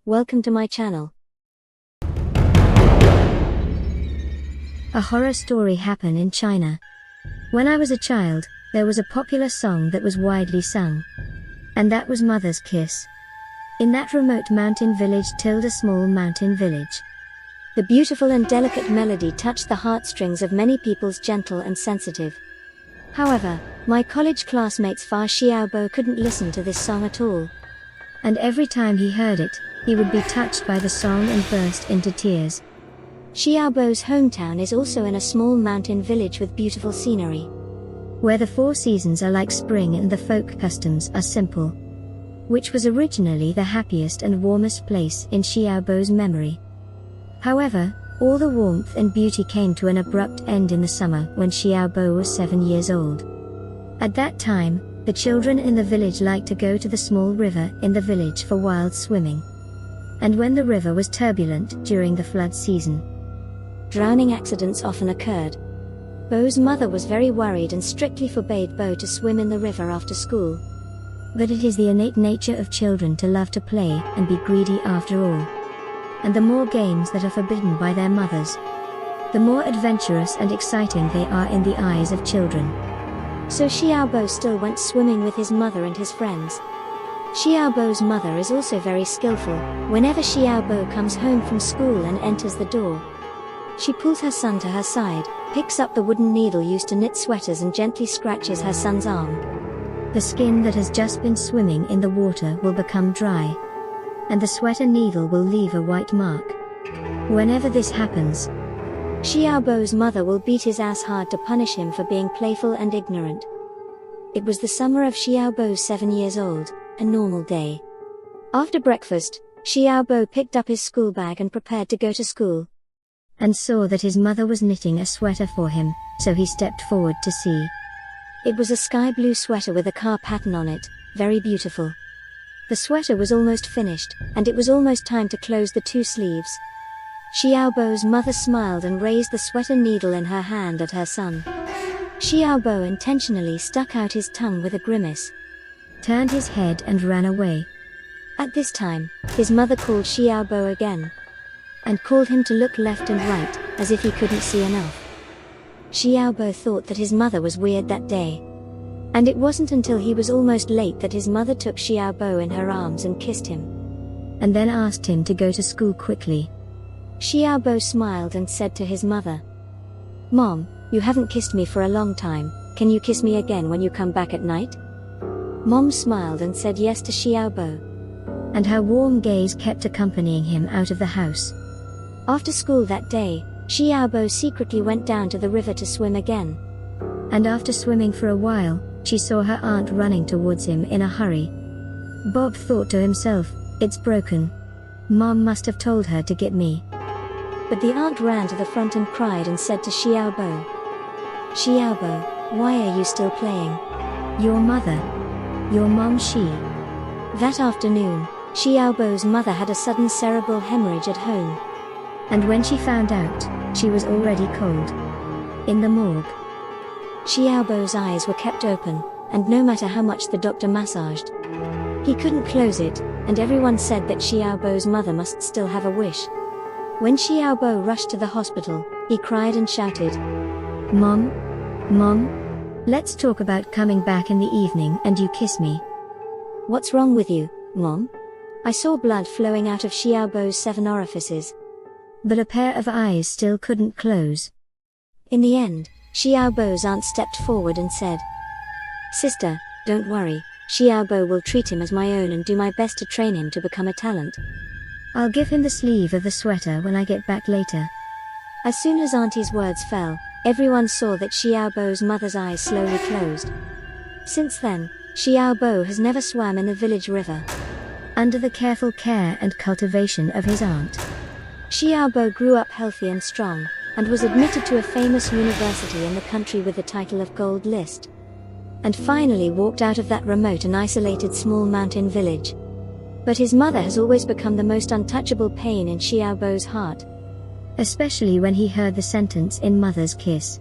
Welcome to my channel. A horror story happened in China. When I was a child, there was a popular song that was widely sung. And that was Mother's Kiss. In that remote mountain village a small mountain village. The beautiful and delicate melody touched the heartstrings of many people's gentle and sensitive. However, my college classmates Fa Xiaobo couldn't listen to this song at all. And every time he heard it, he would be touched by the song and burst into tears. Xiaobo's hometown is also in a small mountain village with beautiful scenery, where the 4 seasons are like spring and the folk customs are simple. Which was originally the happiest and warmest place in Xiaobo's memory. However, all the warmth and beauty came to an abrupt end in the summer when Xiaobo was 7 years old. At that time, the children in the village liked to go to the small river in the village for wild swimming. And when the river was turbulent during the flood season, drowning accidents often occurred. Bo's mother was very worried and strictly forbade Bo to swim in the river after school. But it is the innate nature of children to love to play and be greedy after all. And the more games that are forbidden by their mothers, the more adventurous and exciting they are in the eyes of children. So Xiaobo still went swimming with his mother and his friends. Xiaobo's mother is also very skillful. Whenever Xiaobo comes home from school and enters the door, she pulls her son to her side, picks up the wooden needle used to knit sweaters and gently scratches her son's arm. The skin that has just been swimming in the water will become dry, and the sweater needle will leave a white mark. Whenever this happens, Xiaobo's mother will beat his ass hard to punish him for being playful and ignorant. It was the summer of Xiaobo's 7 years old, a normal day. After breakfast, Xiaobo picked up his school bag and prepared to go to school, and saw that his mother was knitting a sweater for him, so he stepped forward to see. It was a sky blue sweater with a car pattern on it, very beautiful. The sweater was almost finished, and it was almost time to close the 2 sleeves. Xiaobo's mother smiled and raised the sweater needle in her hand at her son. Xiaobo intentionally stuck out his tongue with a grimace, turned his head and ran away. At this time, his mother called Xiaobo again, and called him to look left and right, as if he couldn't see enough. Xiaobo thought that his mother was weird that day. And it wasn't until he was almost late that his mother took Xiaobo in her arms and kissed him, and then asked him to go to school quickly. Xiaobo smiled and said to his mother, "Mom, you haven't kissed me for a long time, can you kiss me again when you come back at night?" Mom smiled and said yes to Xiaobo, and her warm gaze kept accompanying him out of the house. After school that day, Xiaobo secretly went down to the river to swim again. And after swimming for a while, she saw her aunt running towards him in a hurry. Bob thought to himself, "It's broken. Mom must have told her to get me." But the aunt ran to the front and cried and said to Xiaobo, "Xiaobo, why are you still playing? Your mother. Your mom she." That afternoon, Xiaobo's mother had a sudden cerebral hemorrhage at home. And when she found out, she was already cold in the morgue. Xiaobo's eyes were kept open, and no matter how much the doctor massaged, he couldn't close it, and everyone said that Xiaobo's mother must still have a wish. When Xiaobo rushed to the hospital, he cried and shouted, "Mom? Mom? Let's talk about coming back in the evening and you kiss me." "What's wrong with you, Mom?" I saw blood flowing out of Xiaobo's 7 orifices. But a pair of eyes still couldn't close. In the end, Xiaobo's aunt stepped forward and said, "Sister, don't worry, Xiaobo will treat him as my own and do my best to train him to become a talent. I'll give him the sleeve of the sweater when I get back later." As soon as Auntie's words fell, everyone saw that Xiaobo's mother's eyes slowly closed. Since then, Xiaobo has never swam in the village river, under the careful care and cultivation of his aunt. Xiaobo grew up healthy and strong, and was admitted to a famous university in the country with the title of Gold List. And finally walked out of that remote and isolated small mountain village. But his mother has always become the most untouchable pain in Xiaobo's heart. Especially when he heard the sentence in Mother's Kiss.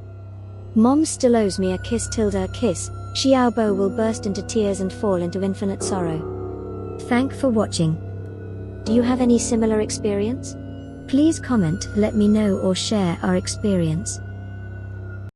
"Mom still owes me a kiss tilde a kiss." Xiaobo will burst into tears and fall into infinite sorrow. Thank for watching. Do you have any similar experience? Please comment, let me know or share our experience.